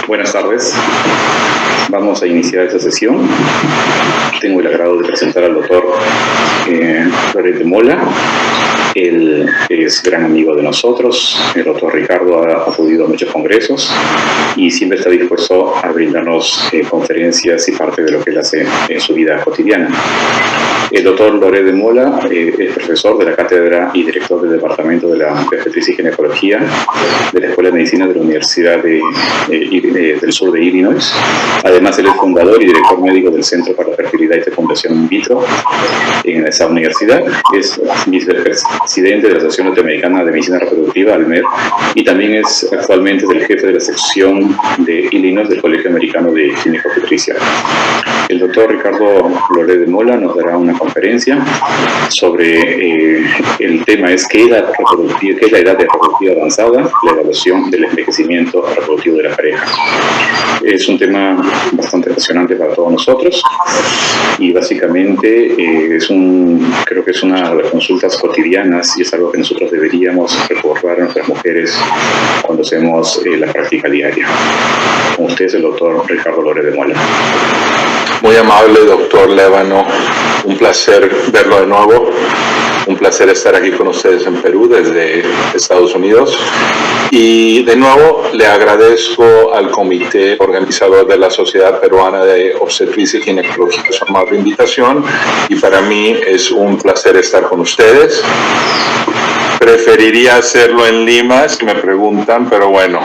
Buenas tardes. Vamos a iniciar esta sesión. Tengo el agrado de presentar al doctor Loret de Mola. Él es gran amigo de nosotros. El doctor Ricardo ha acudido a muchos congresos y siempre está dispuesto a brindarnos conferencias y parte de lo que él hace en su vida cotidiana. El doctor Loret de Mola es profesor de la cátedra y director del Departamento de la Obstetricia y Ginecología de la Escuela de Medicina de la Universidad del Sur de Illinois. Además, él es fundador y director médico del Centro para la Fertilidad y Fecundación in vitro en esa universidad. Es vicepresidente de la Asociación Norteamericana de Medicina Reproductiva, ALMER, y también es actualmente el jefe de la sección de Illinois del Colegio Americano de Gineco-Obstetricia. El doctor Ricardo Loret de Mola nos dará una conferencia sobre el tema es ¿qué es la edad reproductiva avanzada? La evaluación del envejecimiento reproductivo de la pareja. Es un tema bastante apasionante para todos nosotros y básicamente creo que es una de las consultas cotidianas y es algo que nosotros deberíamos recordar a nuestras mujeres cuando hacemos la práctica diaria. Con ustedes el doctor Ricardo Loret de Mola. Muy amable, doctor Lévano. Un placer verlo de nuevo. Un placer estar aquí con ustedes en Perú desde Estados Unidos. Y de nuevo le agradezco al comité organizador de la Sociedad Peruana de Obstetricia y Ginecología por la invitación. Y para mí es un placer estar con ustedes. Preferiría hacerlo en Lima, si me preguntan, pero bueno,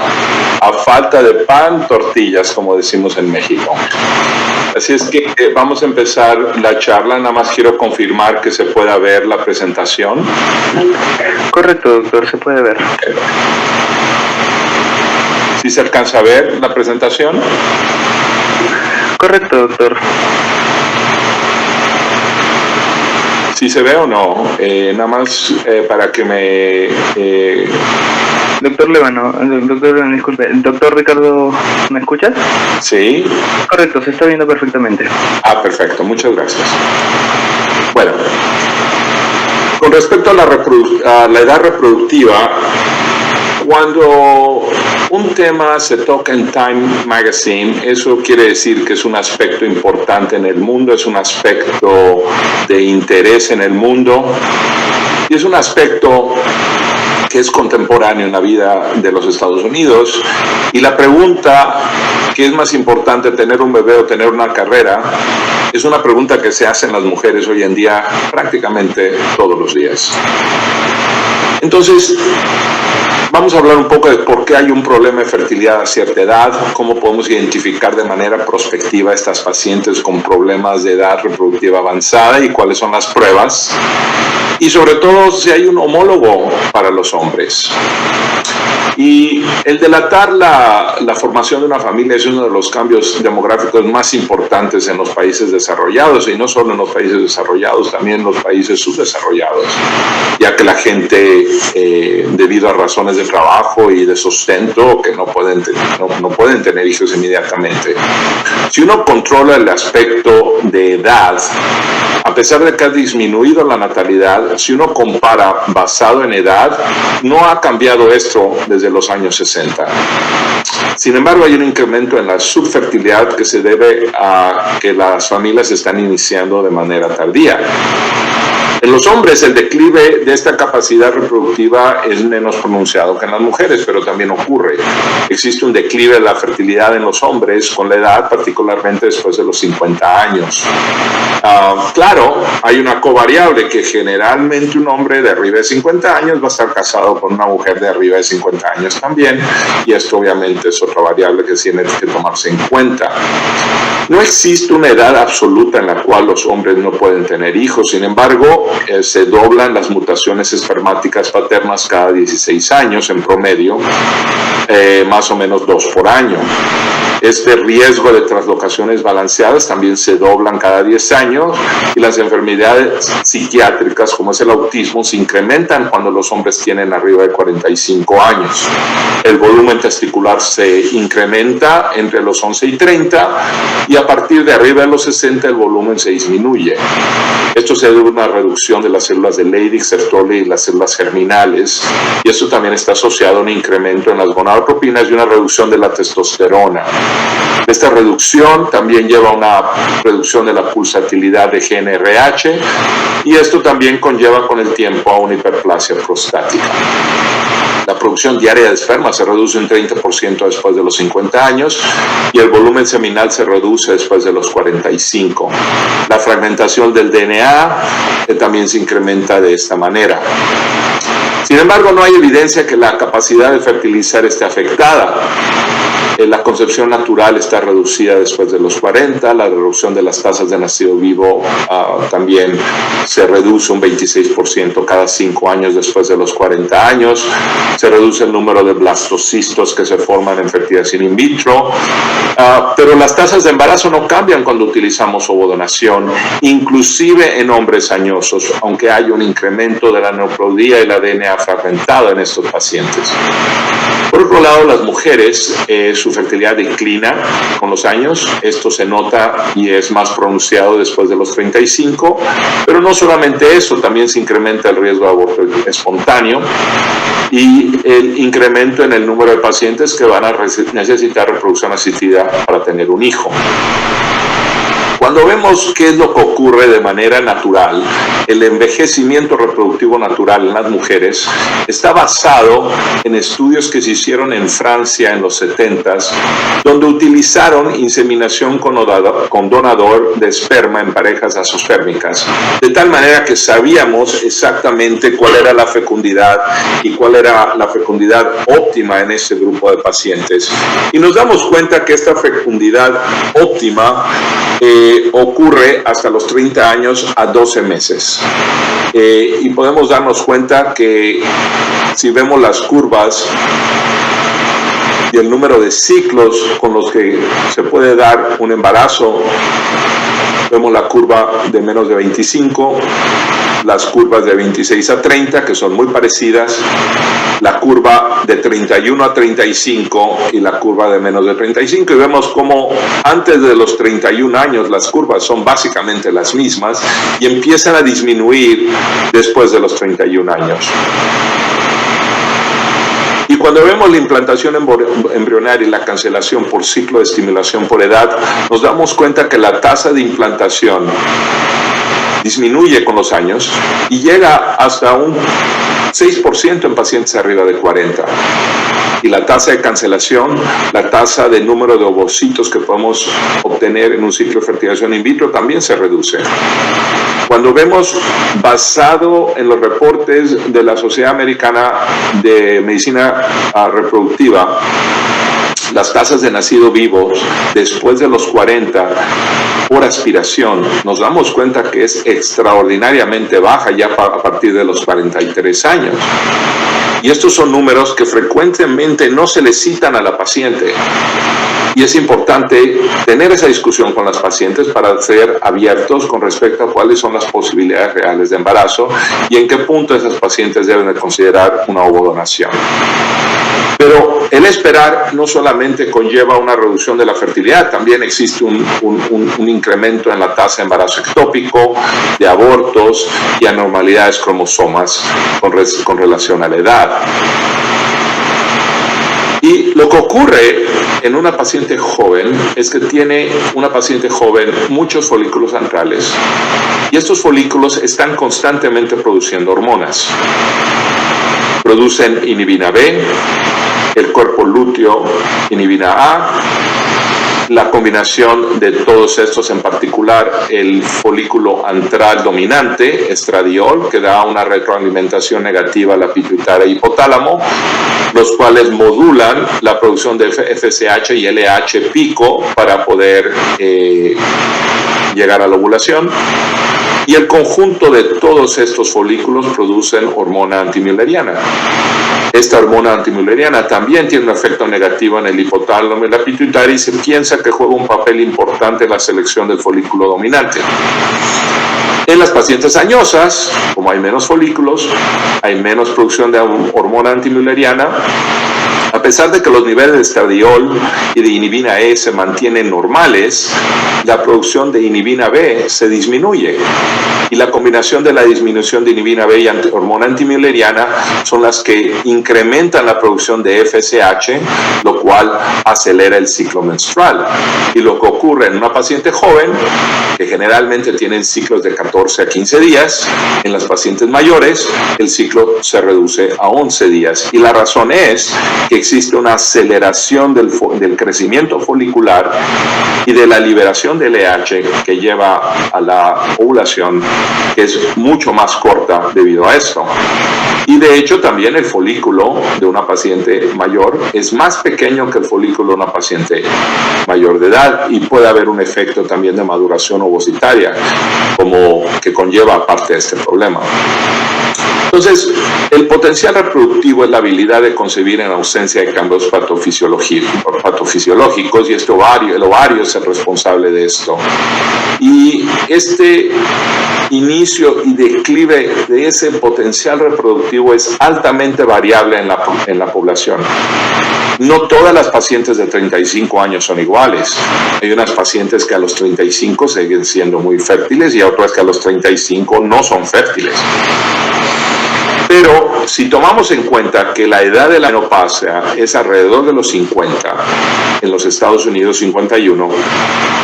a falta de pan, tortillas, como decimos en México. Así es que vamos a empezar la charla. Nada más quiero confirmar que se pueda ver la presentación. Correcto, doctor, se puede ver. ¿Sí se alcanza a ver la presentación? Correcto, doctor. ¿Sí se ve o no? Nada más para que me... Doctor Lévano, disculpe, doctor Ricardo, ¿me escuchas? Sí. Correcto, se está viendo perfectamente. Ah, perfecto, muchas gracias. Bueno, con respecto a la edad reproductiva, cuando un tema se toca en Time Magazine, eso quiere decir que es un aspecto importante en el mundo, es un aspecto de interés en el mundo y es un aspecto que es contemporáneo en la vida de los Estados Unidos. Y la pregunta, ¿qué es más importante, tener un bebé o tener una carrera?, es una pregunta que se hacen las mujeres hoy en día prácticamente todos los días. Entonces, vamos a hablar un poco de por qué hay un problema de fertilidad a cierta edad, cómo podemos identificar de manera prospectiva a estas pacientes con problemas de edad reproductiva avanzada y cuáles son las pruebas, y sobre todo si hay un homólogo para los hombres. Y el delatar la formación de una familia es uno de los cambios demográficos más importantes en los países desarrollados, y no solo en los países desarrollados, también en los países subdesarrollados, ya que la gente, debido a razones de trabajo y de sustento, que no pueden tener hijos inmediatamente. Si uno controla el aspecto de edad, a pesar de que ha disminuido la natalidad, si uno compara basado en edad, no ha cambiado esto desde los años 60. Sin embargo, hay un incremento en la subfertilidad que se debe a que las familias están iniciando de manera tardía. En los hombres el declive de esta capacidad reproductiva es menos pronunciado que en las mujeres, pero también ocurre. Existe un declive de la fertilidad en los hombres con la edad, particularmente después de los 50 años. Claro, hay una covariable que generalmente un hombre de arriba de 50 años va a estar casado con una mujer de arriba de 50 años también, y esto obviamente es otra variable que tiene que tomarse en cuenta. No existe una edad absoluta en la cual los hombres no pueden tener hijos, sin embargo, se doblan las mutaciones espermáticas paternas cada 16 años en promedio, más o menos 2 por año. Este riesgo de traslocaciones balanceadas también se doblan cada 10 años y las enfermedades psiquiátricas como es el autismo se incrementan cuando los hombres tienen arriba de 45 años. El volumen testicular se incrementa entre los 11 y 30 y a partir de arriba de los 60 el volumen se disminuye. Esto se debe a una reducción de las células de Leydig, Sertoli y las células germinales, y esto también está asociado a un incremento en las gonadotropinas y una reducción de la testosterona. Esta reducción también lleva a una reducción de la pulsatilidad de GnRH y esto también conlleva con el tiempo a una hiperplasia prostática. La producción diaria de esperma se reduce un 30% después de los 50 años y el volumen seminal se reduce después de los 45. La fragmentación del DNA también se incrementa de esta manera. Sin embargo, no hay evidencia que la capacidad de fertilizar esté afectada. La concepción natural está reducida después de los 40, la reducción de las tasas de nacido vivo también se reduce un 26% cada 5 años después de los 40 años, se reduce el número de blastocistos que se forman en fertilización in vitro, pero las tasas de embarazo no cambian cuando utilizamos ovodonación, inclusive en hombres añosos, aunque hay un incremento de la neoplasia y la DNA fragmentada en estos pacientes. Por otro lado, las mujeres, su fertilidad declina con los años. Esto se nota y es más pronunciado después de los 35, pero no solamente eso, también se incrementa el riesgo de aborto espontáneo y el incremento en el número de pacientes que van a necesitar reproducción asistida para tener un hijo. Cuando vemos qué es lo que ocurre de manera natural, el envejecimiento reproductivo natural en las mujeres está basado en estudios que se hicieron en Francia en los 70s, donde utilizaron inseminación con donador de esperma en parejas asospermicas, de tal manera que sabíamos exactamente cuál era la fecundidad y cuál era la fecundidad óptima en este grupo de pacientes. Y nos damos cuenta que esta fecundidad óptima ocurre hasta los 30 años a 12 meses. Y podemos darnos cuenta que si vemos las curvas y el número de ciclos con los que se puede dar un embarazo, vemos la curva de menos de 25, las curvas de 26 a 30, que son muy parecidas, la curva de 31 a 35 y la curva de menos de 35, y vemos cómo antes de los 31 años las curvas son básicamente las mismas y empiezan a disminuir después de los 31 años. Y cuando vemos la implantación embrionaria y la cancelación por ciclo de estimulación por edad, nos damos cuenta que la tasa de implantación disminuye con los años y llega hasta un 6% en pacientes arriba de 40. Y la tasa de cancelación, la tasa de número de ovocitos que podemos obtener en un ciclo de fertilización in vitro también se reduce. Cuando vemos, basado en los reportes de la Sociedad Americana de Medicina Reproductiva, las tasas de nacido vivos después de los 40 por aspiración, nos damos cuenta que es extraordinariamente baja ya a partir de los 43 años. Y estos son números que frecuentemente no se le citan a la paciente. Y es importante tener esa discusión con las pacientes para ser abiertos con respecto a cuáles son las posibilidades reales de embarazo y en qué punto esas pacientes deben de considerar una ovodonación. Pero el esperar no solamente conlleva una reducción de la fertilidad, también existe un incremento en la tasa de embarazo ectópico, de abortos y anormalidades cromosomas con relación a la edad. Y lo que ocurre en una paciente joven es que tiene una paciente joven muchos folículos antrales y estos folículos están constantemente produciendo hormonas. Producen inhibina B, el cuerpo lúteo inhibina A, la combinación de todos estos, en particular el folículo antral dominante, estradiol, que da una retroalimentación negativa a la pituitaria y hipotálamo, los cuales modulan la producción de FSH y LH pico para poder llegar a la ovulación. Y el conjunto de todos estos folículos producen hormona antimülleriana. esta hormona antimülleriana también tiene un efecto negativo en el hipotálamo y la pituitaria y se piensa que juega un papel importante en la selección del folículo dominante. En las pacientes añosas, como hay menos folículos, hay menos producción de hormona antimülleriana. A pesar de que los niveles de estradiol y de inhibina E se mantienen normales, la producción de inhibina B se disminuye. Y la combinación de la disminución de inhibina B y hormona antimülleriana son las que incrementan la producción de FSH, lo cual acelera el ciclo menstrual. Y lo que ocurre en una paciente joven, que generalmente tienen ciclos de 14 a 15 días, en las pacientes mayores el ciclo se reduce a 11 días. Y la razón es que existe una aceleración del crecimiento folicular y de la liberación de LH que lleva a la ovulación, que es mucho más corta debido a esto. Y de hecho también el folículo de una paciente mayor es más pequeño que el folículo de una paciente mayor de edad y puede haber un efecto también de maduración ovocitaria como que conlleva parte de este problema. Entonces, el potencial reproductivo es la habilidad de concebir en ausencia de cambios patofisiológicos y el ovario es el responsable de esto. Y este inicio y declive de ese potencial reproductivo es altamente variable en la población. No todas las pacientes de 35 años son iguales. Hay unas pacientes que a los 35 siguen siendo muy fértiles y otras que a los 35 no son fértiles. Pero si tomamos en cuenta que la edad de la menopausia es alrededor de los 50, en los Estados Unidos 51,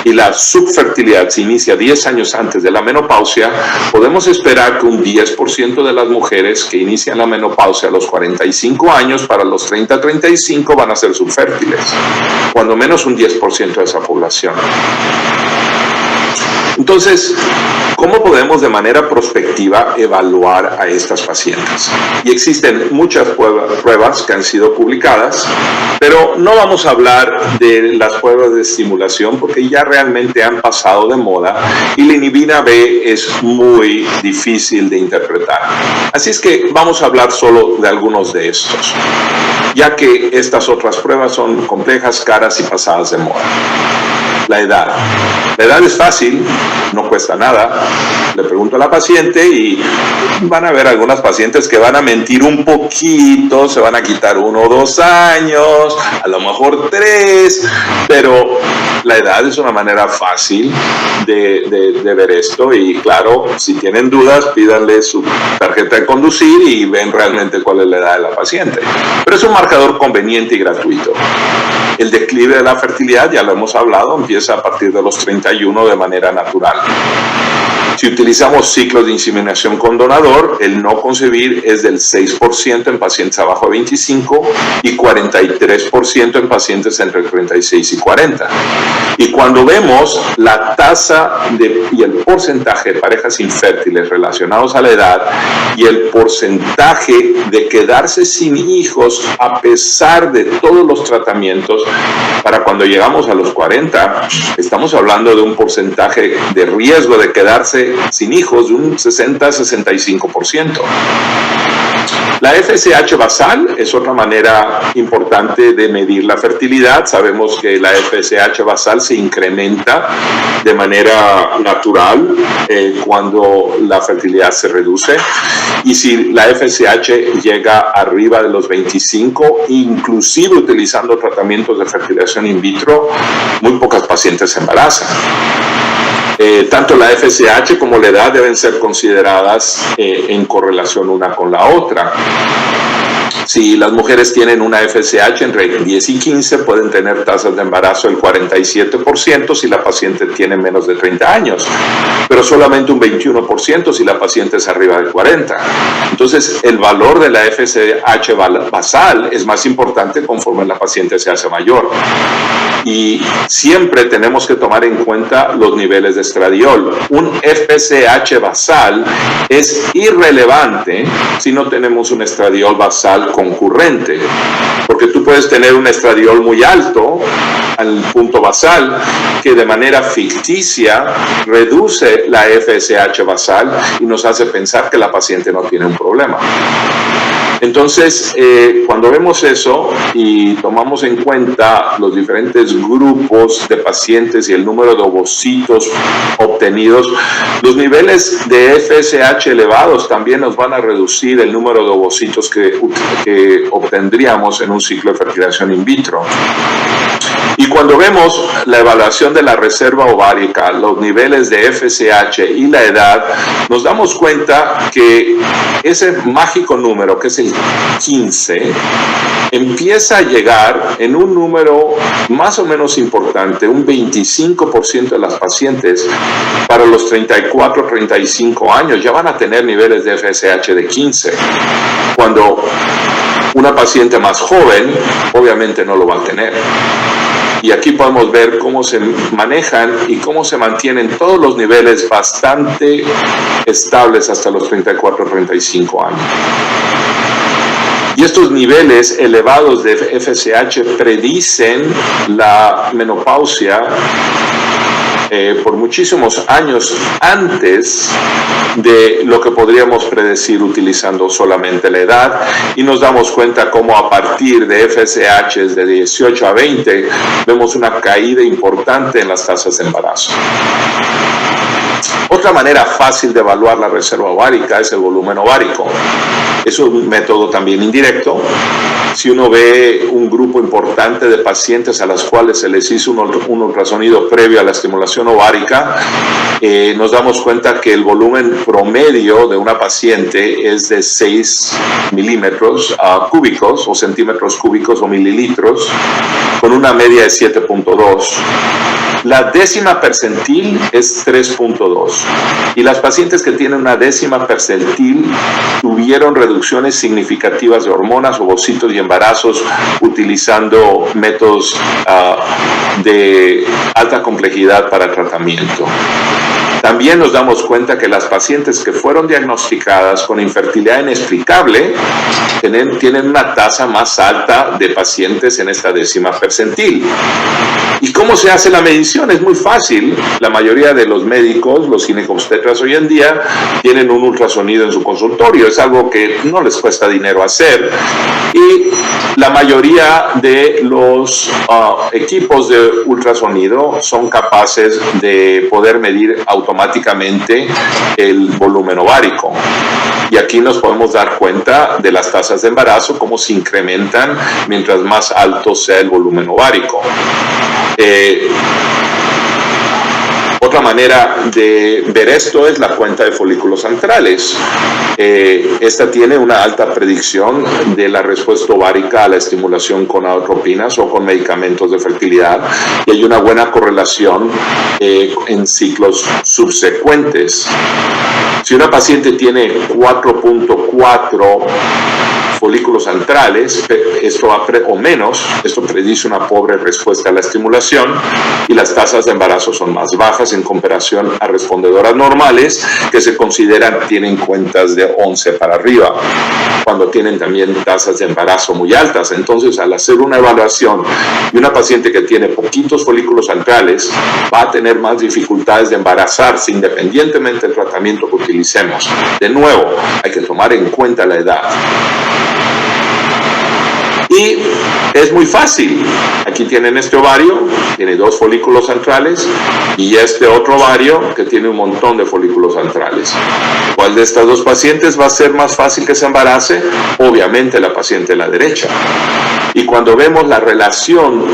y la subfertilidad se inicia 10 años antes de la menopausia, podemos esperar que un 10% de las mujeres que inician la menopausia a los 45 años, para los 30-35 van a ser subfértiles, cuando menos un 10% de esa población. Entonces, ¿cómo podemos de manera prospectiva evaluar a estas pacientes? Y existen muchas pruebas que han sido publicadas, pero no vamos a hablar de las pruebas de estimulación porque ya realmente han pasado de moda y la inhibina B es muy difícil de interpretar. Así es que vamos a hablar solo de algunos de estos, ya que estas otras pruebas son complejas, caras y pasadas de moda. La edad. La edad es fácil, no cuesta nada. Le pregunto a la paciente y van a ver algunas pacientes que van a mentir un poquito, se van a quitar 1 o 2 años, a lo mejor 3, pero la edad es una manera fácil de ver esto y claro, si tienen dudas, pídanle su tarjeta de conducir y ven realmente cuál es la edad de la paciente. Pero es un marcador conveniente y gratuito. El declive de la fertilidad, ya lo hemos hablado, empieza a partir de los 31 de manera natural. Si utilizamos ciclos de inseminación con donador, el no concebir es del 6% en pacientes abajo de 25 y 43% en pacientes entre 36 y 40. Y cuando vemos la tasa y el porcentaje de parejas infértiles relacionados a la edad y el porcentaje de quedarse sin hijos a pesar de todos los tratamientos, para cuando llegamos a los 40, estamos hablando de un porcentaje de riesgo de quedarse sin hijos de un 60-65%. La FSH basal es otra manera importante de medir la fertilidad. Sabemos que la FSH basal se incrementa de manera natural cuando la fertilidad se reduce. Y si la FSH llega arriba de los 25, inclusive utilizando tratamientos de fertilización in vitro, muy pocas pacientes se embarazan. Tanto la FSH como la edad deben ser consideradas en correlación una con la otra. Si las mujeres tienen una FSH entre 10 y 15, pueden tener tasas de embarazo del 47% si la paciente tiene menos de 30 años, pero solamente un 21% si la paciente es arriba de 40. Entonces, el valor de la FSH basal es más importante conforme la paciente se hace mayor. Y siempre tenemos que tomar en cuenta los niveles de estradiol. Un FSH basal es irrelevante si no tenemos un estradiol basal concurrente, porque tú puedes tener un estradiol muy alto al punto basal que de manera ficticia reduce la FSH basal y nos hace pensar que la paciente no tiene un problema. Entonces, cuando vemos eso y tomamos en cuenta los diferentes grupos de pacientes y el número de ovocitos obtenidos, los niveles de FSH elevados también nos van a reducir el número de ovocitos que obtendríamos en un ciclo de fertilización in vitro. Y cuando vemos la evaluación de la reserva ovárica, los niveles de FSH y la edad, nos damos cuenta que ese mágico número, que es el 15, empieza a llegar en un número más o menos importante, un 25% de las pacientes para los 34, 35 años ya van a tener niveles de FSH de 15. Cuando una paciente más joven, obviamente no lo va a tener. Y aquí podemos ver cómo se manejan y cómo se mantienen todos los niveles bastante estables hasta los 34 o 35 años. Y estos niveles elevados de FSH predicen la menopausia por muchísimos años antes de lo que podríamos predecir utilizando solamente la edad, y nos damos cuenta cómo a partir de FSH de 18 a 20 vemos una caída importante en las tasas de embarazo. Otra manera fácil de evaluar la reserva ovárica es el volumen ovárico. Es un método también indirecto. Si uno ve un grupo importante de pacientes a las cuales se les hizo un ultrasonido previo a la estimulación ovárica, nos damos cuenta que el volumen promedio de una paciente es de 6 milímetros cúbicos o centímetros cúbicos o mililitros, con una media de 7.2. La décima percentil es 3.2 y las pacientes que tienen una décima percentil tuvieron reducciones significativas de hormonas, ovocitos y embarazos utilizando métodos de alta complejidad para tratamiento. También nos damos cuenta que las pacientes que fueron diagnosticadas con infertilidad inexplicable tienen una tasa más alta de pacientes en esta décima percentil. ¿Y cómo se hace la medición? Es muy fácil. La mayoría de los médicos, los ginecobstetras hoy en día, tienen un ultrasonido en su consultorio. Es algo que no les cuesta dinero hacer. Y la mayoría de los equipos de ultrasonido son capaces de poder medir automáticamente el volumen ovárico. Y aquí nos podemos dar cuenta de las tasas de embarazo, cómo se incrementan mientras más alto sea el volumen ovárico. Otra manera de ver esto es la cuenta de folículos antrales. Esta tiene una alta predicción de la respuesta ovárica a la estimulación con atropinas o con medicamentos de fertilidad, y hay una buena correlación en ciclos subsecuentes. Si una paciente tiene 4.4 folículos antrales, o menos, esto predice una pobre respuesta a la estimulación, y las tasas de embarazo son más bajas en comparación a respondedoras normales que se consideran tienen cuentas de 11 para arriba, cuando tienen también tasas de embarazo muy altas. Entonces, al hacer una evaluación de una paciente que tiene poquitos folículos antrales, va a tener más dificultades de embarazarse independientemente del tratamiento que utilicemos. De nuevo, hay que tomar en cuenta la edad. Y es muy fácil. Aquí tienen este ovario, tiene 2 folículos antrales, y este otro ovario que tiene un montón de folículos antrales. ¿Cuál de estas dos pacientes va a ser más fácil que se embarace? Obviamente la paciente de la derecha. Y cuando vemos la relación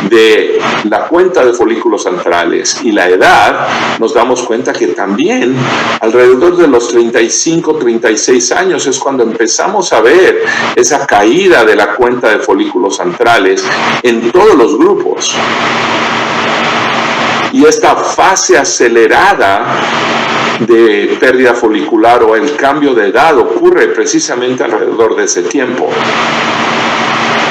de la cuenta de folículos antrales y la edad, nos damos cuenta que también alrededor de los 35, 36 años es cuando empezamos a ver esa caída de la cuenta de folículos antrales en todos los grupos. Y esta fase acelerada de pérdida folicular o el cambio de edad ocurre precisamente alrededor de ese tiempo.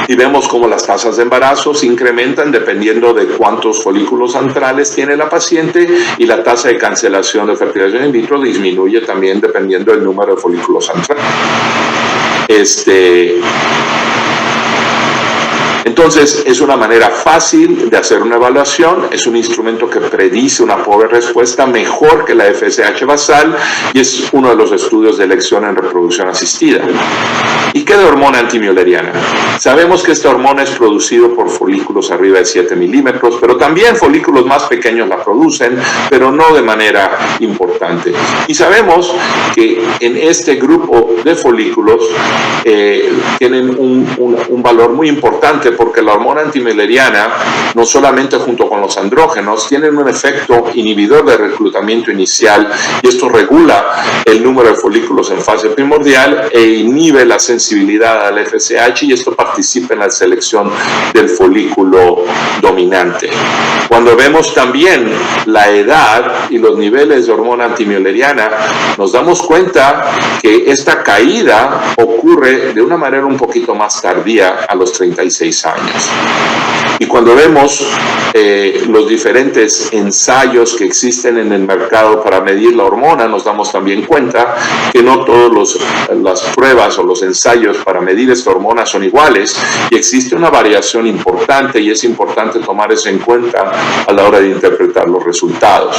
Y vemos cómo las tasas de embarazo se incrementan dependiendo de cuántos folículos antrales tiene la paciente, y la tasa de cancelación de fertilización in vitro disminuye también dependiendo del número de folículos antrales. Entonces, es una manera fácil de hacer una evaluación, es un instrumento que predice una pobre respuesta mejor que la FSH basal y es uno de los estudios de elección en reproducción asistida. ¿Y qué de hormona antimülleriana? Sabemos que esta hormona es producida por folículos arriba de 7 milímetros, pero también folículos más pequeños la producen, pero no de manera importante. Y sabemos que en este grupo de folículos tienen un valor muy importante porque la hormona antimülleriana, no solamente junto con los andrógenos, tienen un efecto inhibidor de reclutamiento inicial y esto regula el número de folículos en fase primordial e inhibe la sensibilidad al FSH y esto participa en la selección del folículo dominante. Cuando vemos también la edad y los niveles de hormona antimülleriana, nos damos cuenta que esta caída ocurre de una manera un poquito más tardía a los 36 años. Y cuando vemos los diferentes ensayos que existen en el mercado para medir la hormona, nos damos también cuenta que no todas las pruebas o los ensayos para medir esta hormona son iguales y existe una variación importante y es importante tomar eso en cuenta a la hora de interpretar los resultados.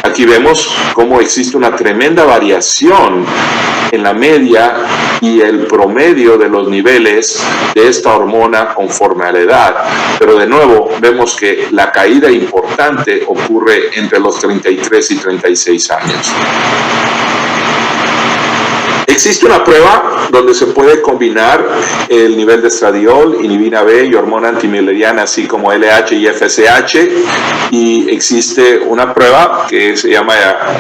Aquí vemos cómo existe una tremenda variación en la media y el promedio de los niveles de esta hormona conforme a la edad. Pero de nuevo, vemos que la caída importante ocurre entre los 33 y 36 años. Existe una prueba donde se puede combinar el nivel de estradiol, inhibina B y hormona antimülleriana, así como LH y FSH, y existe una prueba que se llama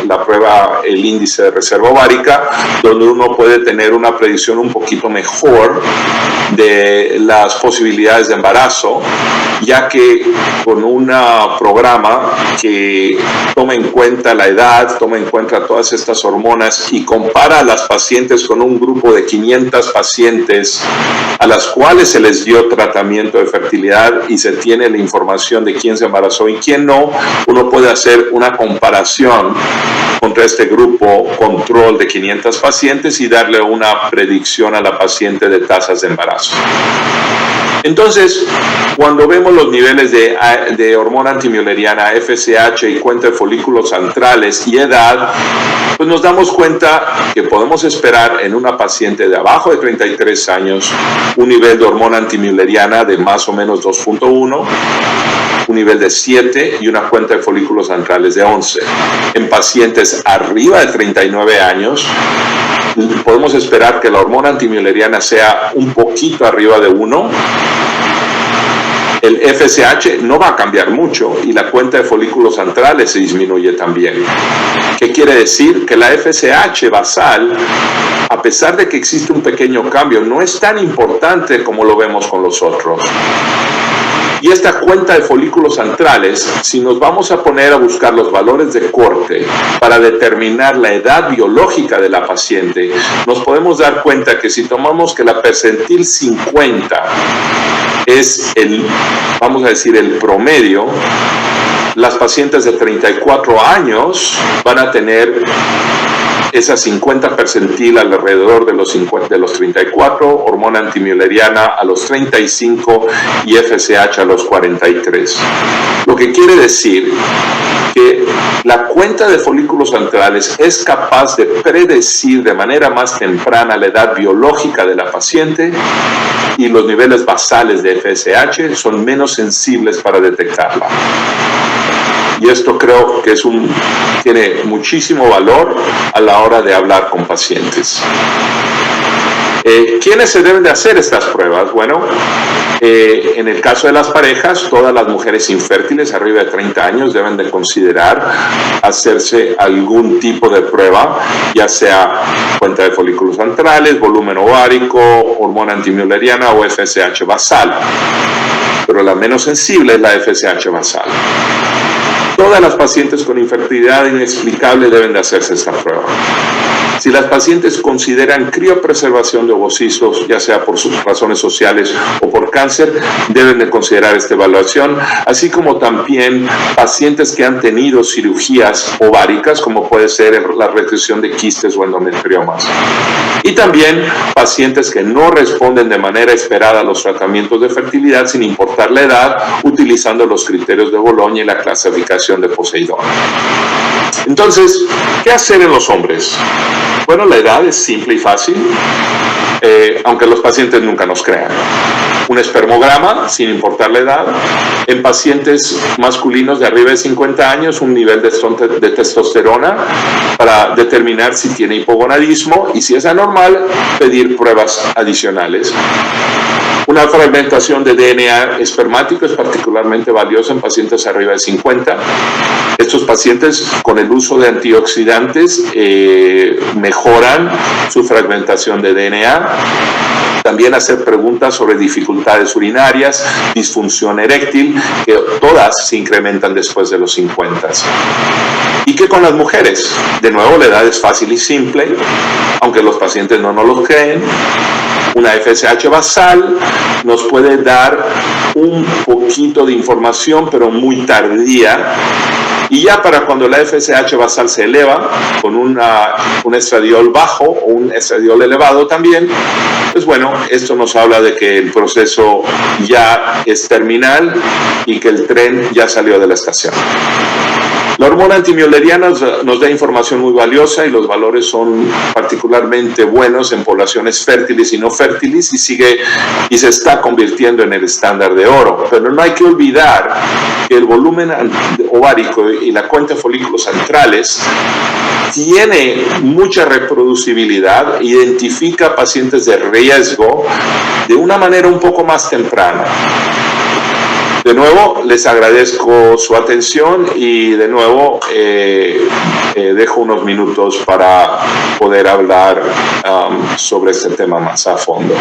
la prueba el índice de reserva ovárica, donde uno puede tener una predicción un poquito mejor de las posibilidades de embarazo, ya que con un programa que toma en cuenta la edad, toma en cuenta todas estas hormonas y compara a las pacientes con un grupo de 500 pacientes a las cuales se les dio tratamiento de fertilidad y se tiene la información de quién se embarazó y quién no, uno puede hacer una comparación contra este grupo control de 500 pacientes y darle una predicción a la paciente de tasas de embarazo. Entonces, cuando vemos los niveles de hormona antimülleriana, FSH y cuenta de folículos antrales y edad, pues nos damos cuenta que podemos esperar en una paciente de abajo de 33 años un nivel de hormona antimülleriana de más o menos 2.1, un nivel de 7 y una cuenta de folículos antrales de 11. En pacientes arriba de 39 años, podemos esperar que la hormona antimülleriana sea un poquito arriba de 1. El FSH no va a cambiar mucho y la cuenta de folículos antrales se disminuye también. ¿Qué quiere decir? Que la FSH basal, a pesar de que existe un pequeño cambio, no es tan importante como lo vemos con los otros. Y esta cuenta de folículos antrales, si nos vamos a poner a buscar los valores de corte para determinar la edad biológica de la paciente, nos podemos dar cuenta que si tomamos que la percentil 50 es vamos a decir, el promedio, las pacientes de 34 años van a tener esa 50 percentil alrededor de los 34, hormona antimülleriana a los 35 y FSH a los 43. Lo que quiere decir que la cuenta de folículos antrales es capaz de predecir de manera más temprana la edad biológica de la paciente y los niveles basales de FSH son menos sensibles para detectarla. Y esto creo que tiene muchísimo valor a la hora de hablar con pacientes. ¿Quiénes se deben de hacer estas pruebas? Bueno, en el caso de las parejas, todas las mujeres infértiles arriba de 30 años deben de considerar hacerse algún tipo de prueba, ya sea cuenta de folículos antrales, volumen ovárico, hormona antimülleriana o FSH basal. Pero la menos sensible es la FSH basal. Todas las pacientes con infertilidad inexplicable deben de hacerse esta prueba. Si las pacientes consideran criopreservación de ovocitos, ya sea por sus razones sociales o por cáncer, deben de considerar esta evaluación, así como también pacientes que han tenido cirugías ováricas, como puede ser la reducción de quistes o endometriomas. Y también pacientes que no responden de manera esperada a los tratamientos de fertilidad sin importar la edad, utilizando los criterios de Boloña y la clasificación de Poseidón. Entonces, ¿qué hacer en los hombres? Bueno, la edad es simple y fácil, aunque los pacientes nunca nos crean. Un espermograma, sin importar la edad. En pacientes masculinos de arriba de 50 años, un nivel de testosterona para determinar si tiene hipogonadismo y si es anormal, pedir pruebas adicionales. Una fragmentación de DNA espermático es particularmente valiosa en pacientes arriba de 50. Estos pacientes con el uso de antioxidantes mejoran su fragmentación de DNA. También hacer preguntas sobre dificultades urinarias, disfunción eréctil, que todas se incrementan después de los 50. ¿Y qué con las mujeres? De nuevo, la edad es fácil y simple, aunque los pacientes no nos lo creen. Una FSH basal nos puede dar un poquito de información, pero muy tardía. Y ya para cuando la FSH basal se eleva, con un estradiol bajo o un estradiol elevado también, pues bueno, esto nos habla de que el proceso ya es terminal y que el tren ya salió de la estación. La hormona antimülleriana nos da información muy valiosa y los valores son particularmente buenos en poblaciones fértiles y no fértiles y se está convirtiendo en el estándar de oro. Pero no hay que olvidar que el volumen ovárico y la cuenta de folículos centrales tiene mucha reproducibilidad, identifica pacientes de riesgo de una manera un poco más temprana. De nuevo, les agradezco su atención y de nuevo dejo unos minutos para poder hablar sobre este tema más a fondo.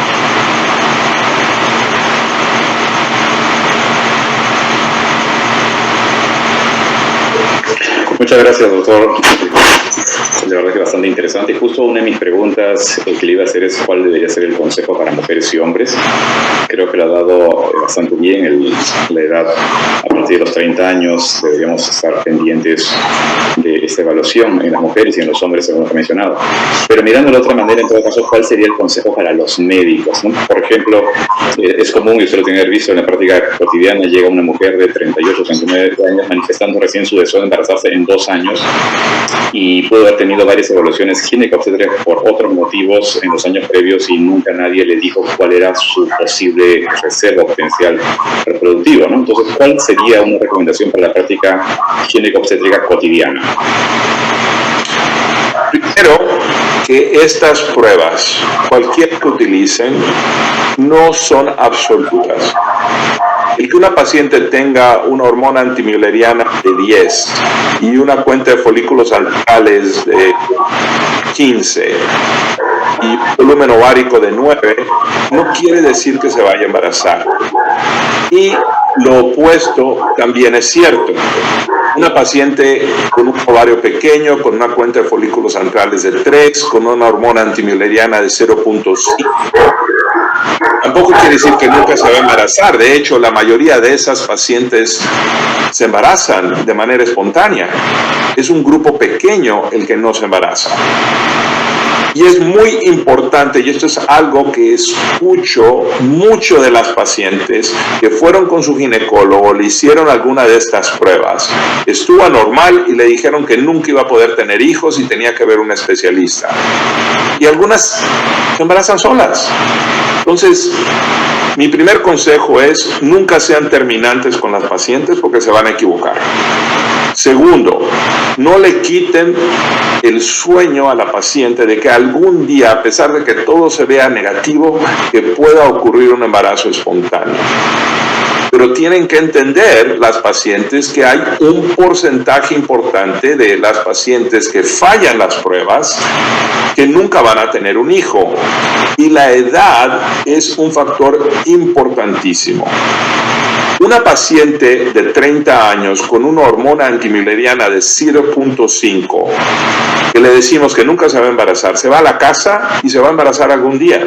Muchas gracias, doctor. De verdad que bastante interesante. Justo una de mis preguntas que le iba a hacer es cuál debería ser el consejo para mujeres y hombres. Creo que lo ha dado bastante bien. La edad a partir de los 30 años deberíamos estar pendientes de esta evaluación en las mujeres y en los hombres, según lo que he mencionado. Pero mirando de otra manera, en todo caso, ¿cuál sería el consejo para los médicos, ¿no? Por ejemplo, es común, y usted lo tiene que haber visto en la práctica cotidiana, llega una mujer de 38 o 39 años manifestando recién su deseo de embarazarse en 2 años y pudo haber tenido varias evaluaciones ginecobstétricas por otros motivos en los años previos y nunca nadie le dijo cuál era su posible reserva potencial reproductiva, ¿no? Entonces, ¿cuál sería una recomendación para la práctica ginecobstétrica cotidiana? Primero, que estas pruebas, cualquiera que utilicen, no son absolutas. El que una paciente tenga una hormona antimülleriana de 10 y una cuenta de folículos centrales de 15 y volumen ovárico de 9 no quiere decir que se vaya a embarazar. Y lo opuesto también es cierto. Una paciente con un ovario pequeño, con una cuenta de folículos centrales de 3, con una hormona antimülleriana de 0.5, tampoco quiere decir que nunca se va a embarazar. De hecho, la mayoría de esas pacientes se embarazan de manera espontánea. Es un grupo pequeño el que no se embaraza. Y es muy importante, y esto es algo que escucho mucho de las pacientes que fueron con su ginecólogo, le hicieron alguna de estas pruebas, estuvo anormal y le dijeron que nunca iba a poder tener hijos y tenía que ver un especialista. Y algunas se embarazan solas. Entonces, mi primer consejo es nunca sean terminantes con las pacientes porque se van a equivocar. Segundo, no le quiten el sueño a la paciente de que algún día, a pesar de que todo se vea negativo, que pueda ocurrir un embarazo espontáneo. Pero tienen que entender las pacientes que hay un porcentaje importante de las pacientes que fallan las pruebas que nunca van a tener un hijo. Y la edad es un factor importantísimo. Una paciente de 30 años con una hormona antimülleriana de 0.5, que le decimos que nunca se va a embarazar, se va a la casa y se va a embarazar algún día,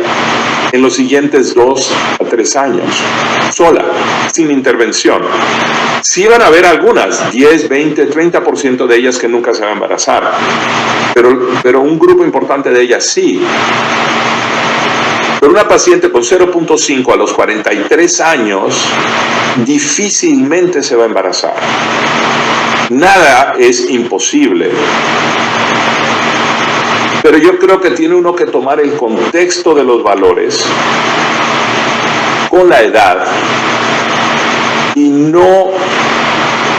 en los siguientes 2 a 3 años, sola, sin intervención. Sí van a haber algunas, 10, 20, 30% de ellas que nunca se va a embarazar, pero un grupo importante de ellas sí. Pero una paciente con 0.5 a los 43 años difícilmente se va a embarazar. Nada es imposible. Pero yo creo que tiene uno que tomar el contexto de los valores con la edad y no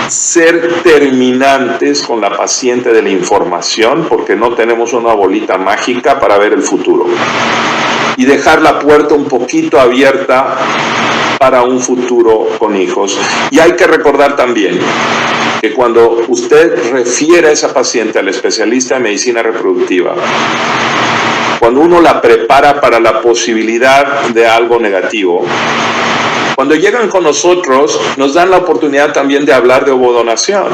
ser terminantes con la paciente de la información, porque no tenemos una bolita mágica para ver el futuro, y dejar la puerta un poquito abierta para un futuro con hijos. Y hay que recordar también que cuando usted refiere a esa paciente al especialista de medicina reproductiva, cuando uno la prepara para la posibilidad de algo negativo, cuando llegan con nosotros, nos dan la oportunidad también de hablar de ovodonación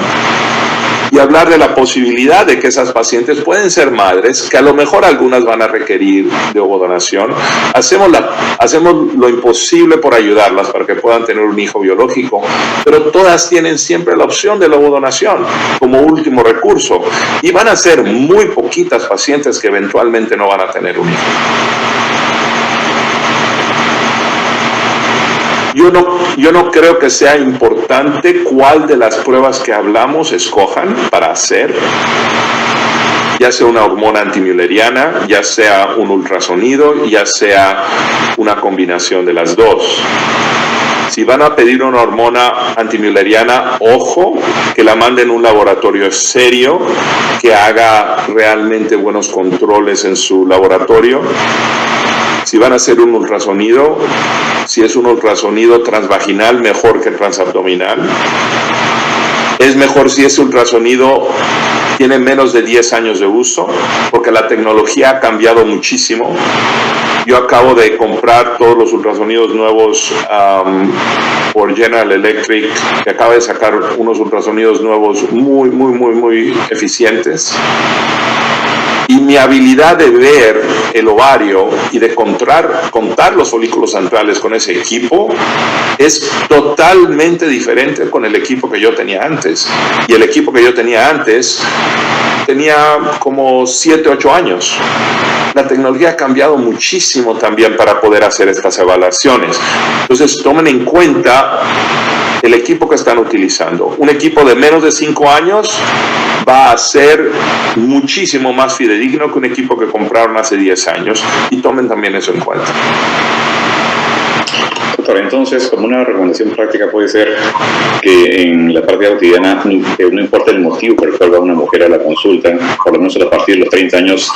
y hablar de la posibilidad de que esas pacientes pueden ser madres, que a lo mejor algunas van a requerir de ovodonación. Hacemos lo imposible por ayudarlas para que puedan tener un hijo biológico, pero todas tienen siempre la opción de la ovodonación como último recurso, y van a ser muy poquitas pacientes que eventualmente no van a tener un hijo. Yo no creo que sea importante cuál de las pruebas que hablamos escojan para hacer, ya sea una hormona antimülleriana, ya sea un ultrasonido, ya sea una combinación de las dos. Si van a pedir una hormona antimülleriana, ojo, que la manden a un laboratorio serio, que haga realmente buenos controles en su laboratorio. Si van a hacer un ultrasonido, si es un ultrasonido transvaginal, mejor que transabdominal. Es mejor si ese ultrasonido tiene menos de 10 años de uso, porque la tecnología ha cambiado muchísimo. Yo acabo de comprar todos los ultrasonidos nuevos por General Electric, que acaba de sacar unos ultrasonidos nuevos muy eficientes. Y mi habilidad de ver el ovario y de contar los folículos antrales con ese equipo es totalmente diferente con el equipo que yo tenía antes. Y el equipo que yo tenía antes tenía como 7, 8 años. La tecnología ha cambiado muchísimo también para poder hacer estas evaluaciones. Entonces, tomen en cuenta el equipo que están utilizando. Un equipo de menos de 5 años va a ser muchísimo más fidedigno que un equipo que compraron hace 10 años, y tomen también eso en cuenta. Doctor, entonces, como una recomendación práctica puede ser que en la práctica cotidiana, no importa el motivo por el cual va una mujer a la consulta, por lo menos a partir de los 30 años,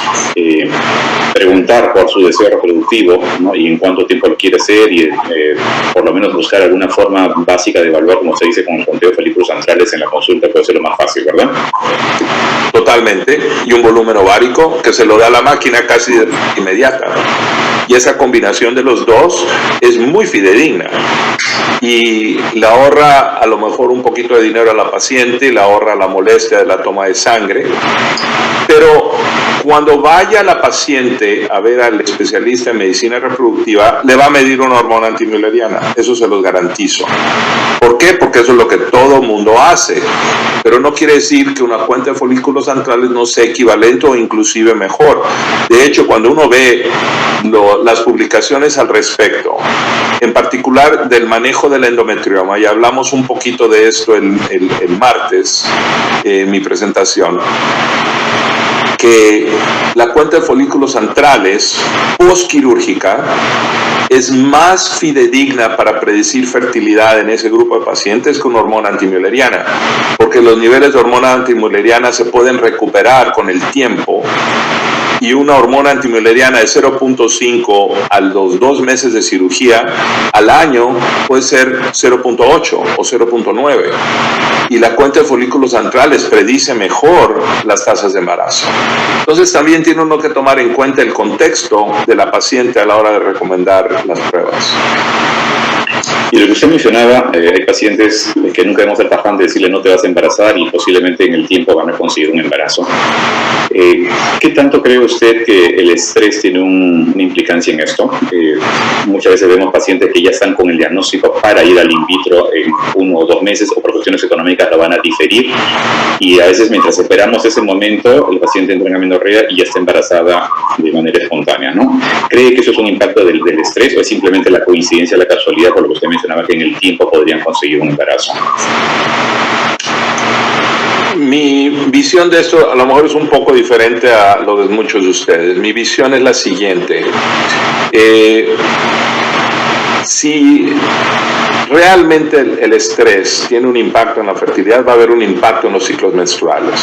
preguntar por su deseo reproductivo, ¿no? Y en cuánto tiempo lo quiere hacer, y por lo menos buscar alguna forma básica de evaluar, como se dice, con el conteo de folículos antrales en la consulta puede ser lo más fácil, ¿verdad? Totalmente, y un volumen ovárico que se lo da la máquina casi de inmediata. Y esa combinación de los dos es muy fidedigna y le ahorra a lo mejor un poquito de dinero a la paciente, le ahorra la molestia de la toma de sangre. Pero cuando vaya la paciente a ver al especialista en medicina reproductiva, le va a medir una hormona antimülleriana, eso se los garantizo. ¿Por qué? Porque eso es lo que todo mundo hace, pero no quiere decir que una cuenta de folículos antrales no sea equivalente o inclusive mejor. De hecho, cuando uno ve las publicaciones al respecto, en particular del manejo del endometrioma, y hablamos un poquito de esto el martes en mi presentación, que la cuenta de folículos antrales postquirúrgica es más fidedigna para predecir fertilidad en ese grupo de pacientes que una hormona antimülleriana, porque los niveles de hormona antimülleriana se pueden recuperar con el tiempo, y una hormona antimülleriana de 0.5 a los 2 meses de cirugía al año puede ser 0.8 o 0.9. Y la cuenta de folículos antrales predice mejor las tasas de embarazo. Entonces también tiene uno que tomar en cuenta el contexto de la paciente a la hora de recomendar las pruebas. Y lo que usted mencionaba, hay pacientes que nunca hemos ser capaz de decirle no te vas a embarazar y posiblemente en el tiempo van a conseguir un embarazo. ¿Qué tanto cree usted que el estrés tiene una implicancia en esto? Muchas veces vemos pacientes que ya están con el diagnóstico para ir al in vitro en 1 o 2 meses o por cuestiones económicas lo van a diferir y a veces mientras esperamos ese momento el paciente entra en amenorrea y ya está embarazada de manera espontánea, ¿no? ¿Cree que eso es un impacto del estrés o es simplemente la coincidencia, la casualidad, por lo que usted mencionaba que en el tiempo podrían conseguir un embarazo? Mi visión de esto a lo mejor es un poco diferente a lo de muchos de ustedes. Mi visión es la siguiente. Si realmente el estrés tiene un impacto en la fertilidad, va a haber un impacto en los ciclos menstruales.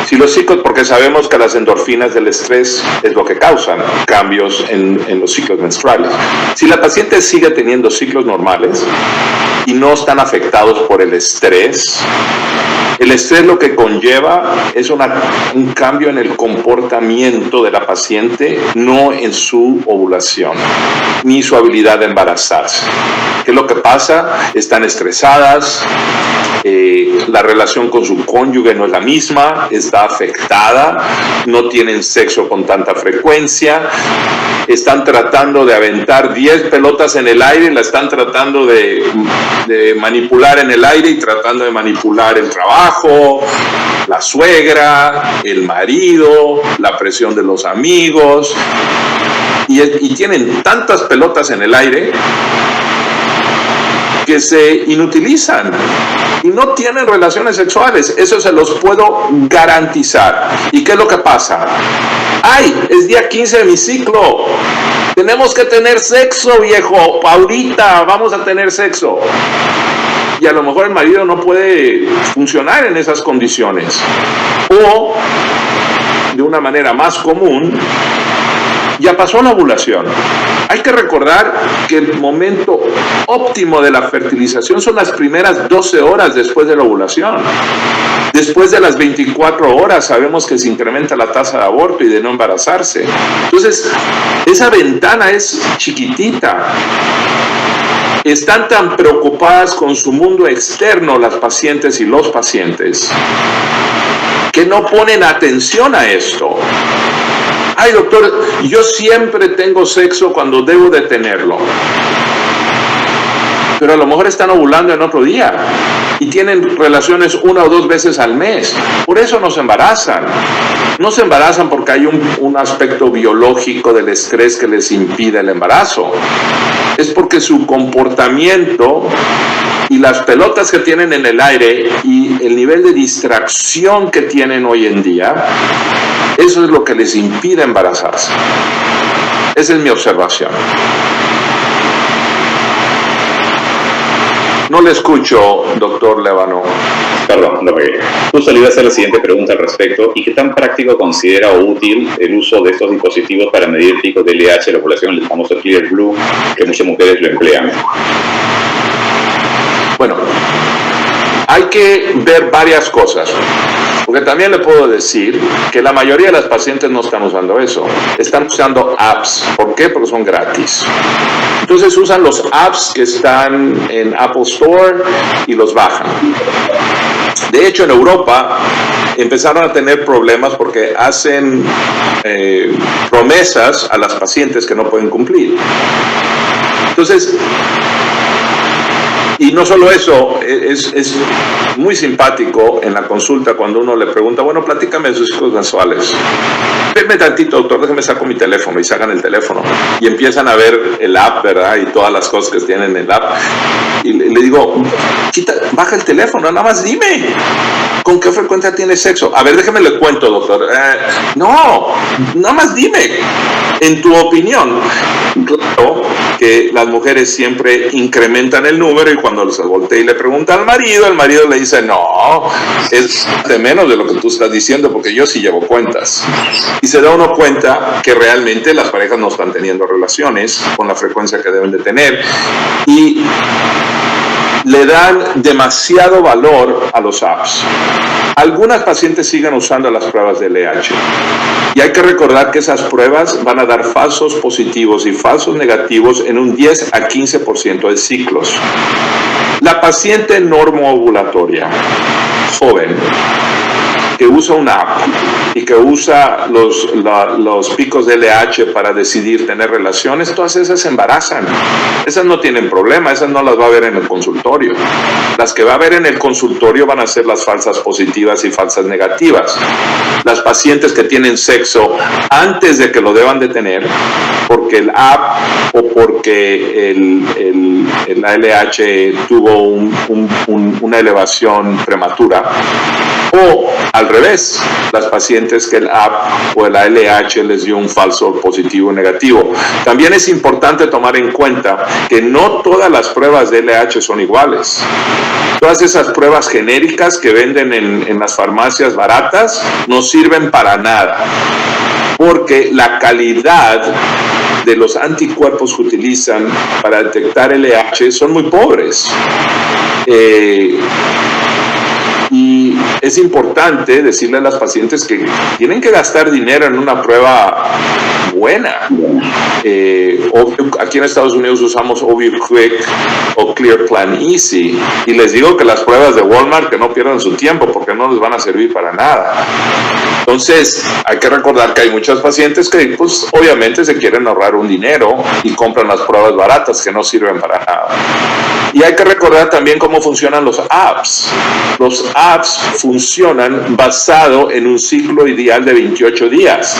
Si los ciclos, porque sabemos que las endorfinas del estrés es lo que causan cambios en los ciclos menstruales. Si la paciente sigue teniendo ciclos normales y no están afectados por el estrés lo que conlleva es un cambio en el comportamiento de la paciente, no en su ovulación, ni su habilidad de embarazarse. ¿Qué es lo que pasa? Están estresadas, la relación con su cónyuge no es la misma, está afectada, no tienen sexo con tanta frecuencia, están tratando de aventar 10 pelotas en el aire, la están tratando de manipular en el aire y tratando de manipular el trabajo, la suegra, el marido, la presión de los amigos, y tienen tantas pelotas en el aire que se inutilizan y no tienen relaciones sexuales. Eso se los puedo garantizar. ¿Y qué es lo que pasa? ¡Ay! Es día 15 de mi ciclo. Tenemos que tener sexo, viejo. Ahorita vamos a tener sexo. Y a lo mejor el marido no puede funcionar en esas condiciones. O, de una manera más común, ya pasó la ovulación. Hay que recordar que el momento óptimo de la fertilización son las primeras 12 horas después de la ovulación. Después de las 24 horas sabemos que se incrementa la tasa de aborto y de no embarazarse. Entonces, esa ventana es chiquitita. Están tan preocupadas con su mundo externo las pacientes y los pacientes que no ponen atención a esto. Ay, doctor, yo siempre tengo sexo cuando debo de tenerlo. Pero a lo mejor están ovulando en otro día y tienen relaciones 1 o 2 veces al mes. Por eso no se embarazan. No se embarazan porque hay un aspecto biológico del estrés que les impide el embarazo. Es porque su comportamiento y las pelotas que tienen en el aire y el nivel de distracción que tienen hoy en día, eso es lo que les impide embarazarse. Esa es mi observación. No le escucho, doctor Lévano. Perdón, no pegué. Justo le iba a hacer la siguiente pregunta al respecto. ¿Y qué tan práctico considera o útil el uso de estos dispositivos para medir el pico de LH, la población, el famoso Clear Blue, que muchas mujeres lo emplean? Bueno, hay que ver varias cosas. Porque también le puedo decir que la mayoría de las pacientes no están usando eso. Están usando apps. ¿Por qué? Porque son gratis. Entonces usan los apps que están en Apple Store y los bajan. De hecho, en Europa empezaron a tener problemas porque hacen promesas a las pacientes que no pueden cumplir. Entonces, y no solo eso, es muy simpático en la consulta cuando uno le pregunta, bueno, platícame de sus ciclos mensuales. Espérame tantito, doctor, déjeme saco mi teléfono, y sacan el teléfono y empiezan a ver el app, ¿verdad? Y todas las cosas que tienen en el app. Y le digo, baja el teléfono, nada más dime, ¿con qué frecuencia tienes sexo? A ver, déjeme le cuento, doctor. No, nada más dime, en tu opinión. Claro que las mujeres siempre incrementan el número y cuando se voltea y le pregunta al marido, el marido le dice, no, es de menos de lo que tú estás diciendo porque yo sí llevo cuentas. Y se da uno cuenta que realmente las parejas no están teniendo relaciones con la frecuencia que deben de tener y le dan demasiado valor a los apps. Algunas pacientes siguen usando las pruebas de LH Y hay que recordar que esas pruebas van a dar falsos positivos y falsos negativos en un 10 a 15% de ciclos. La paciente normoovulatoria, joven, que usa una app y que usa los picos de LH para decidir tener relaciones, todas esas se embarazan. Esas no tienen problema, esas no las va a ver en el consultorio. Las que va a ver en el consultorio van a ser las falsas positivas y falsas negativas. Las pacientes que tienen sexo antes de que lo deban de tener, porque el app o porque el ALH tuvo una elevación prematura, o al revés, las pacientes que el app o el ALH les dio un falso positivo o negativo. También es importante tomar en cuenta que no todas las pruebas de LH son iguales. Todas esas pruebas genéricas que venden en las farmacias baratas no sirven para nada, porque la calidad de los anticuerpos que utilizan para detectar LH son muy pobres. Y es importante decirle a las pacientes que tienen que gastar dinero en una prueba buena. Aquí en Estados Unidos usamos OviQuick o ClearPlan Easy, y les digo que las pruebas de Walmart que no pierdan su tiempo porque no les van a servir para nada. Entonces hay que recordar que hay muchas pacientes que pues obviamente se quieren ahorrar un dinero y compran las pruebas baratas que no sirven para nada. Y hay que recordar también cómo funcionan los apps. Los apps funcionan basado en un ciclo ideal de 28 días.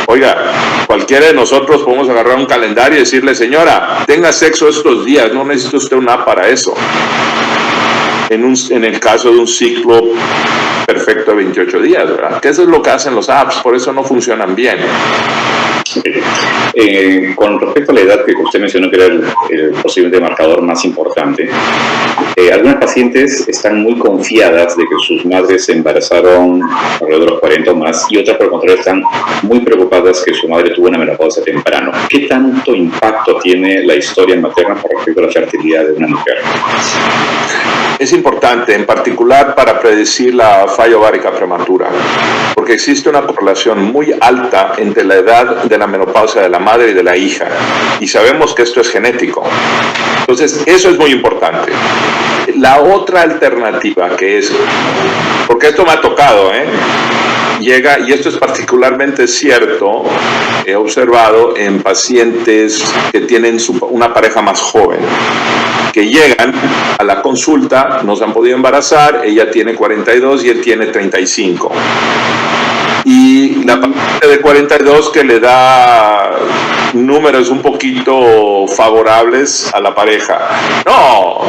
Oiga, cualquiera de nosotros podemos agarrar un calendario y decirle, señora, tenga sexo estos días, no necesita usted una app para eso. En el caso de un ciclo perfecto de 28 días, ¿verdad? Que eso es lo que hacen los apps, por eso no funcionan bien. Con respecto a la edad que usted mencionó que era el posiblemente marcador más importante, algunas pacientes están muy confiadas de que sus madres se embarazaron alrededor de los 40 o más, y otras por el contrario están muy preocupadas que su madre tuvo una menopausia temprano. ¿Qué tanto impacto tiene la historia materna con respecto a la fertilidad de una mujer? Es importante, en particular para predecir la falla ovárica prematura, porque existe una correlación muy alta entre la edad de la menopausia de la madre y de la hija, y sabemos que esto es genético. Entonces, eso es muy importante. La otra alternativa que es, porque esto me ha tocado, llega, y esto es particularmente cierto, he observado en pacientes que tienen una pareja más joven, que llegan a la consulta, no se han podido embarazar, ella tiene 42 y él tiene 35. Y la paciente de 42 que le da números un poquito favorables a la pareja. No,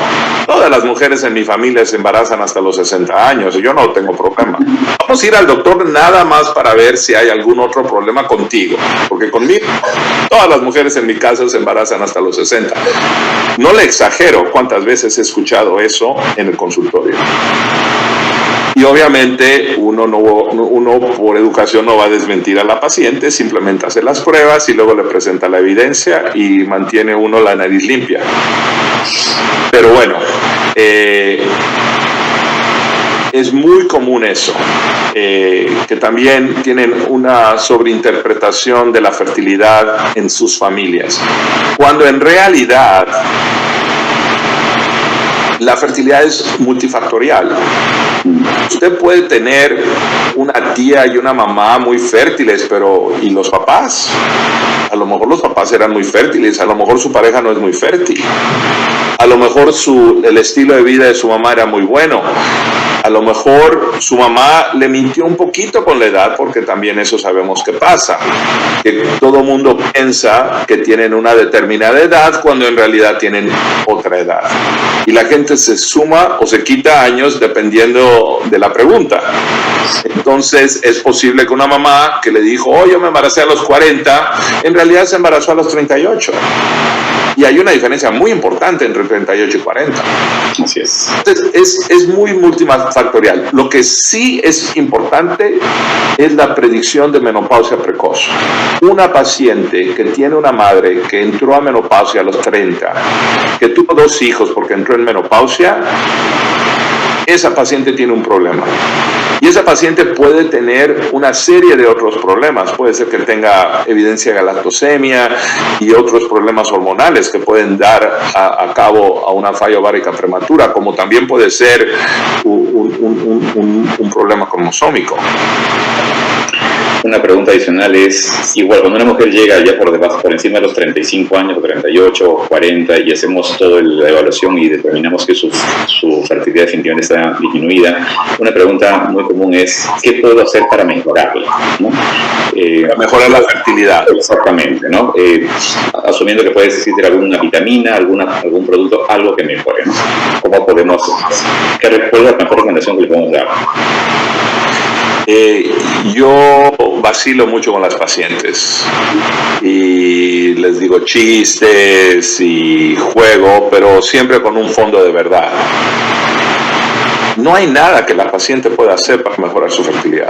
todas las mujeres en mi familia se embarazan hasta los 60 años y yo no tengo problema. Vamos a ir al doctor nada más para ver si hay algún otro problema contigo, porque conmigo todas las mujeres en mi casa se embarazan hasta los 60. No le exagero cuántas veces he escuchado eso en el consultorio. Y obviamente uno por educación no va a desmentir a la paciente, simplemente hace las pruebas y luego le presenta la evidencia y mantiene uno la nariz limpia. Pero bueno, es muy común eso, que también tienen una sobreinterpretación de la fertilidad en sus familias, cuando en realidad la fertilidad es multifactorial. Usted puede tener una tía y una mamá muy fértiles, pero ¿y los papás? A lo mejor los papás eran muy fértiles, a lo mejor su pareja no es muy fértil, a lo mejor el estilo de vida de su mamá era muy bueno, a lo mejor su mamá le mintió un poquito con la edad, porque también eso sabemos que pasa, que todo mundo piensa que tienen una determinada edad cuando en realidad tienen otra edad. Y la gente se suma o se quita años dependiendo de la pregunta. Entonces es posible que una mamá que le dijo, oh, yo me embaracé a los 40, en realidad se embarazó a los 38. Y hay una diferencia muy importante entre 38 y 40. Así es. Entonces, es muy multifactorial. Lo que sí es importante es la predicción de menopausia precoz. Una paciente que tiene una madre que entró a menopausia a los 30, que tuvo 2 hijos porque entró en menopausia, esa paciente tiene un problema. Y esa paciente puede tener una serie de otros problemas. Puede ser que tenga evidencia de galactosemia y otros problemas hormonales que pueden dar a cabo a una falla ovárica prematura, como también puede ser un problema cromosómico. Una pregunta adicional es, igual, cuando una mujer llega ya por encima de los 35 años, o 38, o 40, y hacemos toda la evaluación y determinamos que su fertilidad definitivamente está disminuida, una pregunta muy común es, ¿qué puedo hacer para mejorarla? ¿No? Para mejorar la fertilidad. Exactamente, ¿no? Asumiendo que puedes existir alguna vitamina, algún producto, algo que mejore, ¿no? ¿Cómo podemos, cuál es la mejor recomendación que le podemos dar? Yo vacilo mucho con las pacientes y les digo chistes y juego, pero siempre con un fondo de verdad. No hay nada que la paciente pueda hacer para mejorar su fertilidad.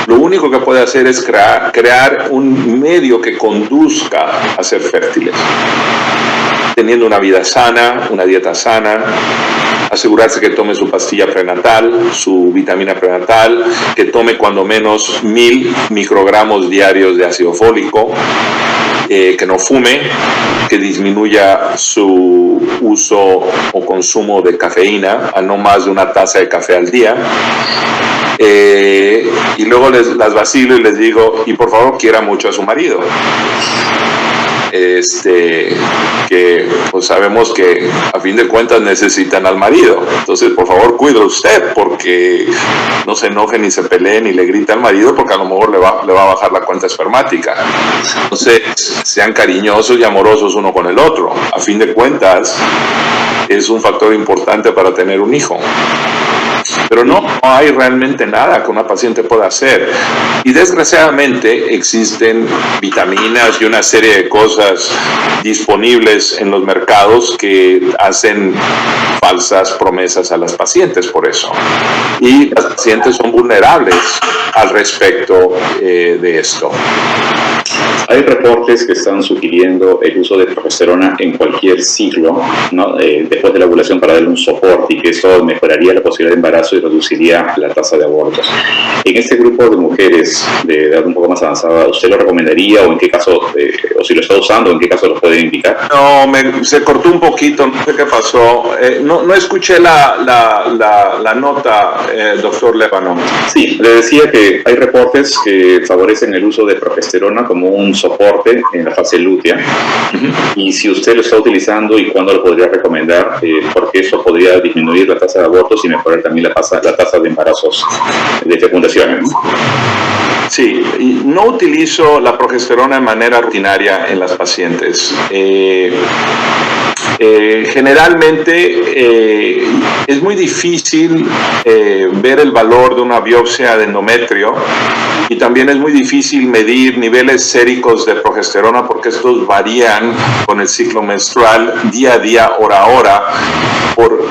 Lo único que puede hacer es crear un medio que conduzca a ser fértiles. Teniendo una vida sana, una dieta sana, asegurarse que tome su pastilla prenatal, su vitamina prenatal, que tome cuando menos 1000 microgramos diarios de ácido fólico, que no fume, que disminuya su uso o consumo de cafeína a no más de una taza de café al día. Y luego las vacilo y les digo, y por favor quiera mucho a su marido. Que pues sabemos que a fin de cuentas necesitan al marido, entonces por favor cuide usted, porque no se enoje ni se pelee ni le grite al marido, porque a lo mejor le va a bajar la cuenta espermática. Entonces sean cariñosos y amorosos uno con el otro, a fin de cuentas es un factor importante para tener un hijo. Pero no hay realmente nada que una paciente pueda hacer. Y desgraciadamente existen vitaminas y una serie de cosas disponibles en los mercados que hacen falsas promesas a las pacientes por eso. Y las pacientes son vulnerables al respecto de esto. Hay reportes que están sugiriendo el uso de progesterona en cualquier ciclo, ¿no? Después de la ovulación, para darle un soporte, y que eso mejoraría la posibilidad de embarazo y reduciría la tasa de abortos. En este grupo de mujeres de edad un poco más avanzada, ¿usted lo recomendaría, o en qué caso, o si lo está usando, en qué caso lo puede indicar? No, se cortó un poquito, no sé qué pasó. No escuché la nota, doctor Lébano. Sí, le decía que hay reportes que favorecen el uso de progesterona como un soporte en la fase lútea, y si usted lo está utilizando y cuándo lo podría recomendar, porque eso podría disminuir la tasa de abortos y mejorar también la tasa de embarazos, de fecundaciones. Sí, y no utilizo la progesterona de manera rutinaria en las pacientes. Generalmente es muy difícil ver el valor de una biopsia de endometrio, y también es muy difícil medir niveles séricos de progesterona, porque estos varían con el ciclo menstrual día a día, hora a hora, por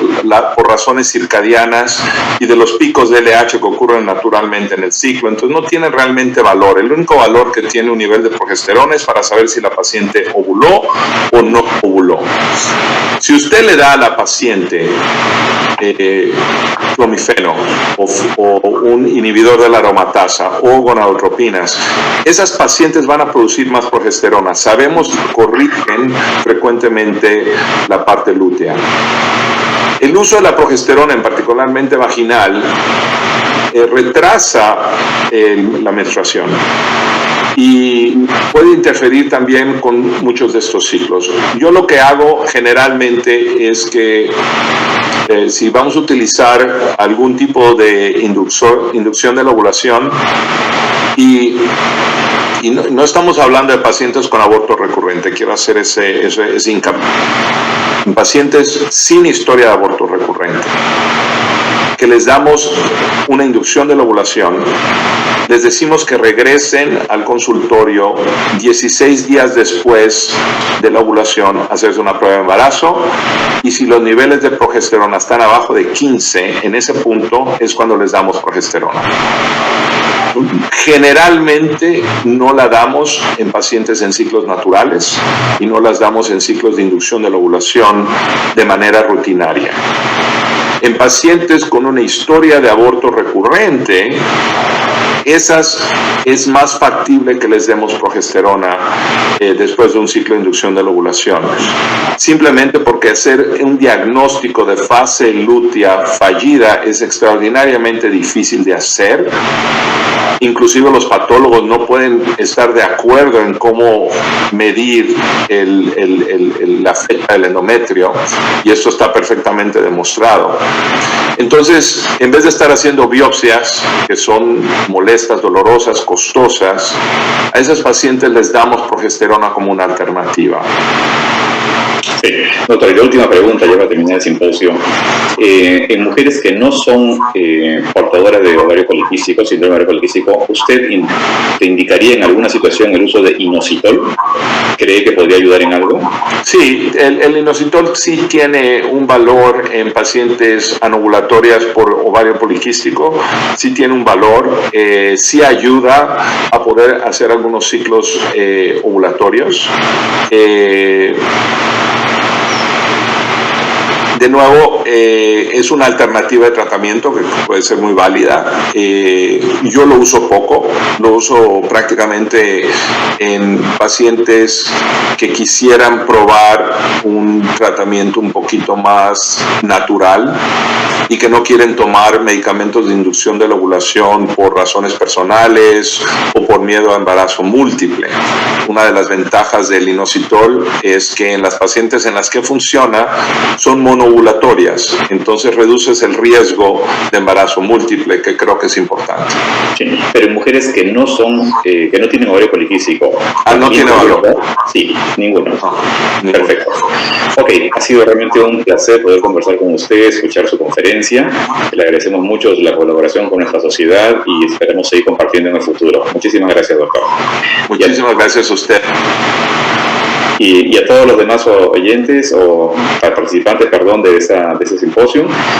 razones circadianas y de los picos de LH que ocurren naturalmente en el ciclo. Entonces no tienen realmente valor. El único valor que tiene un nivel de progesterona es para saber si la paciente ovuló o no ovuló. Si usted le da a la paciente clomifeno o un inhibidor de la aromatasa o gonadotropinas, esas pacientes van a producir más progesterona. Sabemos que corrigen frecuentemente la parte lútea. El uso de la progesterona, en particularmente vaginal, retrasa la menstruación y puede interferir también con muchos de estos ciclos. Yo lo que hago generalmente es que si vamos a utilizar algún tipo de inducción de la ovulación, y no estamos hablando de pacientes con aborto recurrente, quiero hacer ese hincapié. Pacientes sin historia de aborto recurrente, que les damos una inducción de la ovulación, les decimos que regresen al consultorio 16 días después de la ovulación a hacerse una prueba de embarazo, y si los niveles de progesterona están abajo de 15, en ese punto es cuando les damos progesterona. Generalmente no la damos en pacientes en ciclos naturales y no las damos en ciclos de inducción de la ovulación de manera rutinaria. En pacientes con una historia de aborto recurrente, esas es más factible que les demos progesterona después de un ciclo de inducción de la ovulación. Simplemente porque hacer un diagnóstico de fase lútea fallida es extraordinariamente difícil de hacer. Inclusive los patólogos no pueden estar de acuerdo en cómo medir la fecha del endometrio, y esto está perfectamente demostrado. Entonces, en vez de estar haciendo biopsias, que son molestas, dolorosas, costosas, a esos pacientes les damos progesterona como una alternativa. Sí. Doctor, y la última pregunta, ya para terminar el simposio. En mujeres que no son portadoras de ovario poliquístico, síndrome de ovario poliquístico, ¿usted te indicaría en alguna situación el uso de inositol? ¿Cree que podría ayudar en algo? Sí, el inositol sí tiene un valor en pacientes anovulatorias por ovario poliquístico, sí tiene un valor, sí ayuda a poder hacer algunos ciclos ovulatorios. De nuevo, es una alternativa de tratamiento que puede ser muy válida. Yo lo uso poco, lo uso prácticamente en pacientes que quisieran probar un tratamiento un poquito más natural y que no quieren tomar medicamentos de inducción de la ovulación por razones personales o por miedo a embarazo múltiple. Una de las ventajas del inositol es que en las pacientes en las que funciona son monoovulatorias, entonces reduces el riesgo de embarazo múltiple, que creo que es importante. Sí, pero en mujeres que no son, que no tienen ovario poliquístico. No tiene valor. Sí, ninguno. No, perfecto. Ok, ha sido realmente un placer poder conversar con usted, escuchar su conferencia. Le agradecemos mucho la colaboración con nuestra sociedad y esperamos seguir compartiendo en el futuro. Muchísimas gracias, doctor. Muchísimas gracias a usted. Y a todos los demás oyentes o participantes, perdón, de ese simposio.